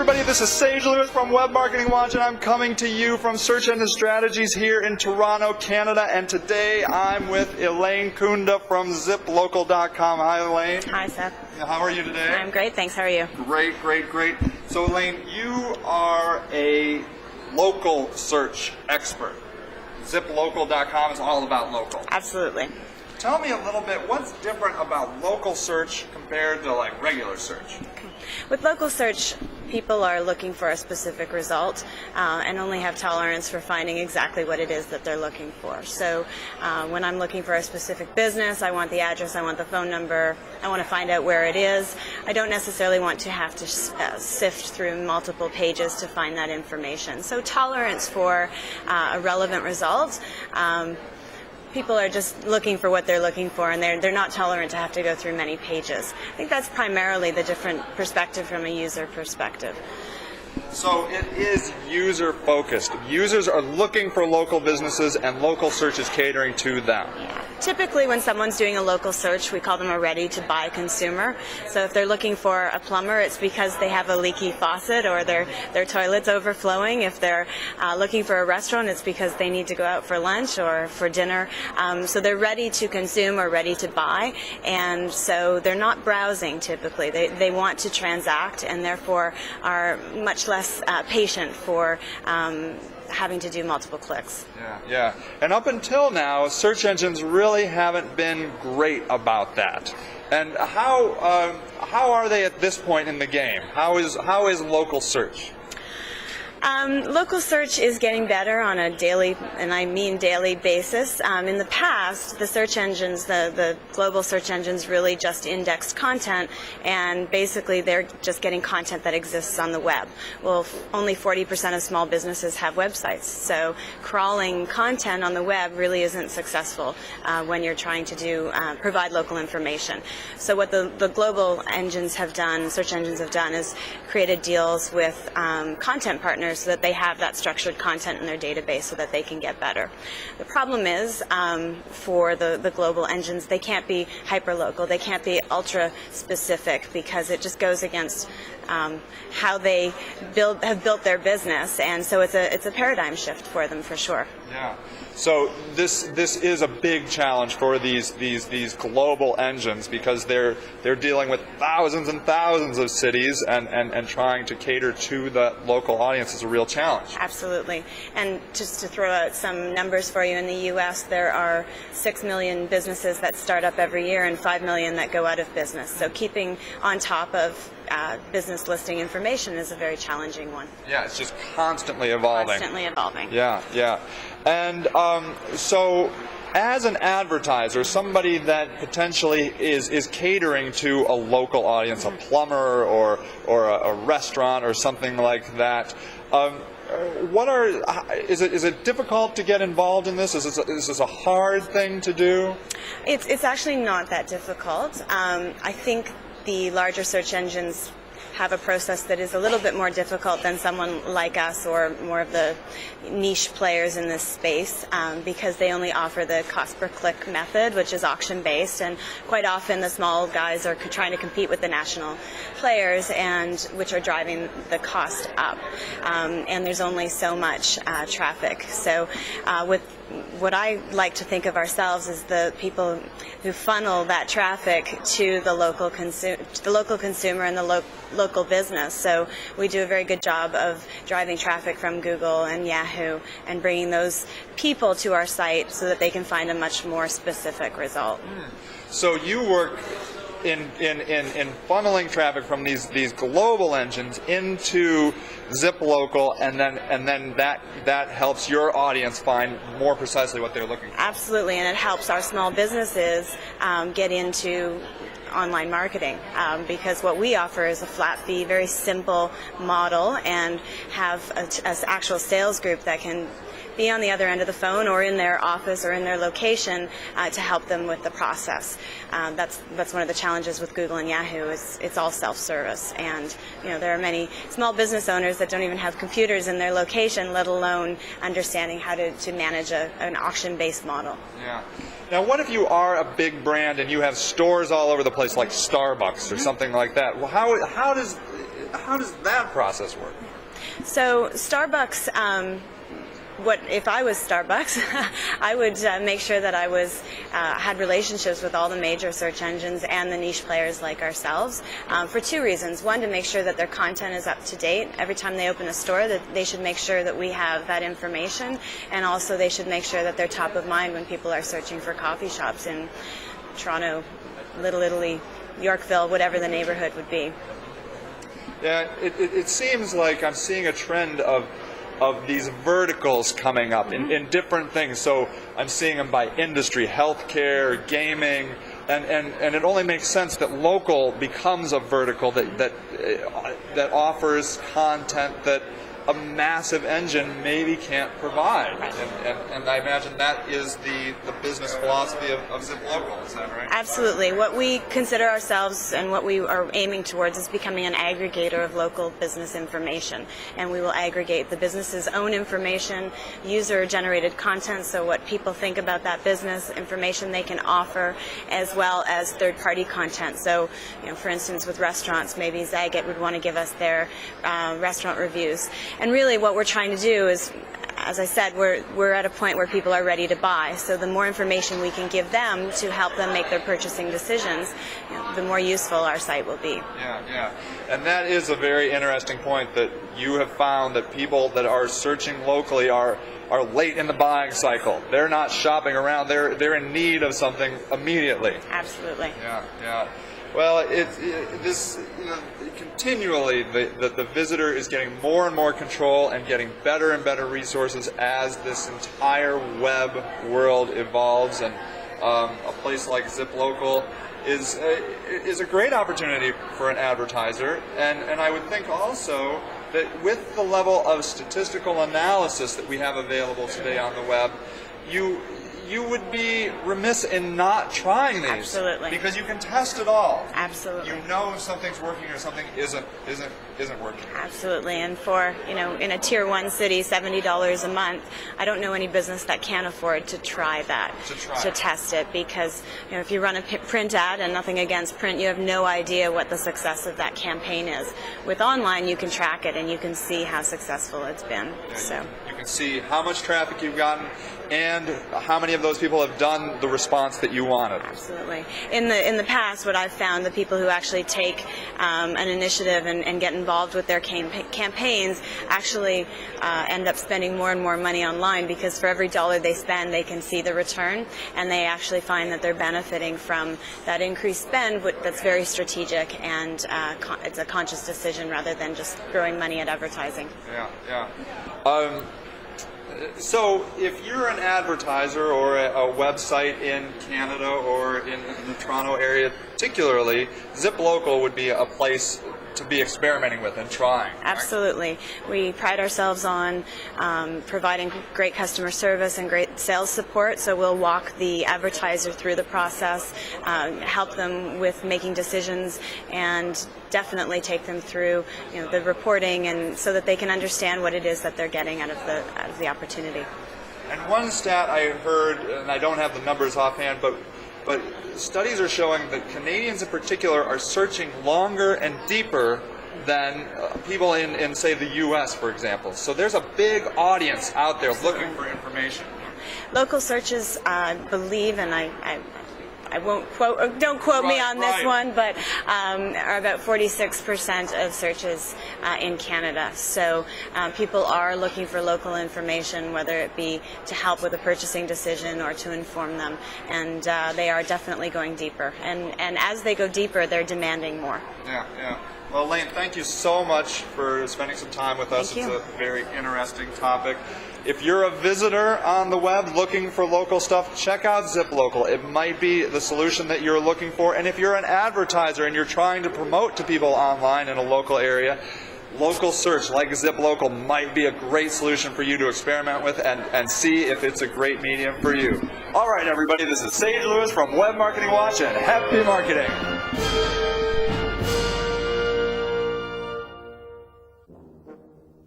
everybody, this is Sage Lewis from Web Marketing Watch, and I'm coming to you from Search Engine Strategies here in Toronto, Canada, and today I'm with Elaine Kunda from ziplocal.com. Hi, Elaine. Hi, Seth. How are you today? I'm great, thanks. How are you? Great, great, great. So, Elaine, you are a local search expert. Ziplocal.com is all about local. Absolutely. Tell me a little bit, what's different about local search compared to like regular search? With local search, people are looking for a specific result and only have tolerance for finding exactly what it is that they're looking for. So when I'm looking for a specific business, I want the address, I want the phone number, I want to find out where it is. I don't necessarily want to have to sift through multiple pages to find that information. So tolerance for a relevant result. People are just looking for what they're looking for, and they're not tolerant to have to go through many pages. I think that's primarily the different perspective from a user perspective. So it is user-focused. Users are looking for local businesses, and local search is catering to them. Yeah. Typically, when someone's doing a local search, we call them a ready-to-buy consumer. So if they're looking for a plumber, it's because they have a leaky faucet or their toilet's overflowing. If they're looking for a restaurant, it's because they need to go out for lunch or for dinner. So they're ready to consume or ready to buy, and so they're not browsing typically. They want to transact, and therefore are much less patient for having to do multiple clicks. Yeah. And up until now, search engines really haven't been great about that. And how are they at this point in the game? How is local search? Local search is getting better on a daily, and I mean daily basis. In the past, the search engines, the global search engines really just indexed content, and basically they're just getting content that exists on the web. Well, only 40% of small businesses have websites, so crawling content on the web really isn't successful when you're trying to provide local information. So what the global engines have done, search engines have done, is created deals with content partners so that they have that structured content in their database so that they can get better. The problem is for the global engines, they can't be hyper-local, they can't be ultra-specific because it just goes against how they have built their business, and so it's a paradigm shift for them for sure. Yeah. So this is a big challenge for these global engines because they're dealing with thousands and thousands of cities, and trying to cater to the local audience is a real challenge. Absolutely. And just to throw out some numbers for you, in the U.S. there are 6 million businesses that start up every year and 5 million that go out of business. So keeping on top of business listing information is a very challenging one. Yeah, it's just constantly evolving. Constantly evolving. Yeah. And so as an advertiser, somebody that potentially is catering to a local audience, a plumber or a restaurant or something like that, is it difficult to get involved in this? Is this a hard thing to do? It's actually not that difficult. I think the larger search engines have a process that is a little bit more difficult than someone like us or more of the niche players in this space because they only offer the cost per click method, which is auction based, and quite often the small guys are trying to compete with the national players, and which are driving the cost up, and there's only so much traffic. So with what I like to think of ourselves as the people who funnel that traffic to the local consumer and the local business. So we do a very good job of driving traffic from Google and Yahoo and bringing those people to our site so that they can find a much more specific result. So you work in funneling traffic from these global engines into ZipLocal, and then that helps your audience find more precisely what they're looking for. Absolutely, and it helps our small businesses get into online marketing because what we offer is a flat fee, very simple model, and have an actual sales group that can be on the other end of the phone or in their office or in their location to help them with the process. That's one of the challenges with Google and Yahoo is it's all self-service, and there are many small business owners that don't even have computers in their location, let alone understanding how to manage an auction-based model. Yeah. Now, what if you are a big brand and you have stores all over the place, like Starbucks or something like that? Well, how does how does that process work? So Starbucks, what if I was Starbucks? I would make sure that I was had relationships with all the major search engines and the niche players like ourselves for two reasons. One, to make sure that their content is up to date. Every time they open a store, that they should make sure that we have that information, and also they should make sure that they're top of mind when people are searching for coffee shops in Toronto, Little Italy, Yorkville, whatever the neighborhood would be. Yeah, it seems like I'm seeing a trend of these verticals coming up in different things. So I'm seeing them by industry, healthcare, gaming, and it only makes sense that local becomes a vertical that offers content that a massive engine maybe can't provide. And I imagine that is the business philosophy of Zip Local, is that right? Absolutely. What we consider ourselves and what we are aiming towards is becoming an aggregator of local business information. And we will aggregate the business's own information, user-generated content, so what people think about that business, information they can offer, as well as third-party content. So, for instance, with restaurants, maybe Zagat would want to give us their restaurant reviews. And really what we're trying to do is, as I said, we're at a point where people are ready to buy. So the more information we can give them to help them make their purchasing decisions, the more useful our site will be. Yeah. And that is a very interesting point, that you have found that people that are searching locally are late in the buying cycle. They're not shopping around. They're in need of something immediately. Absolutely. Yeah. Well, continually the visitor is getting more and more control and getting better and better resources as this entire web world evolves, and a place like Zip Local is a great opportunity for an advertiser, and I would think also that with the level of statistical analysis that we have available today on the web, you would be remiss in not trying these. Absolutely. Because you can test it all. Absolutely. You know if something's working or something isn't working. Absolutely. And for, in a tier 1 city, $70 a month, I don't know any business that can afford to try that, to test it, because if you run a print ad, and nothing against print, you have no idea what the success of that campaign is. With online, you can track it and you can see how successful it's been. Yeah, you can see how much traffic you've gotten and how many of those people have done the response that you wanted. Absolutely. In the past, what I've found, the people who actually take an initiative and get involved with their campaigns actually end up spending more and more money online, because for every dollar they spend, they can see the return, and they actually find that they're benefiting from that increased spend that's very strategic, and it's a conscious decision rather than just throwing money at advertising. Yeah. So if you're an advertiser or a website in Canada or in the Toronto area particularly, Zip Local would be a place to be experimenting with and trying. Absolutely. Right? We pride ourselves on providing great customer service and great sales support, so we'll walk the advertiser through the process, help them with making decisions, and definitely take them through the reporting, and so that they can understand what it is that they're getting out of the opportunity. And one stat I heard, and I don't have the numbers offhand, but studies are showing that Canadians in particular are searching longer and deeper than people in, say, the U.S., for example. So there's a big audience out there looking for information. Local searches, I believe, and I won't quote, don't quote me on this one, but are about 46% of searches in Canada. So people are looking for local information, whether it be to help with a purchasing decision or to inform them, and they are definitely going deeper. And as they go deeper, they're demanding more. Yeah. Well, Elaine, thank you so much for spending some time with us. Thank you. It's a very interesting topic. If you're a visitor on the web looking for local stuff, check out Zip Local. It might be the solution that you're looking for. And if you're an advertiser and you're trying to promote to people online in a local area, local search like Zip Local might be a great solution for you to experiment with and see if it's a great medium for you. All right, everybody, this is Sage Lewis from Web Marketing Watch, and happy marketing.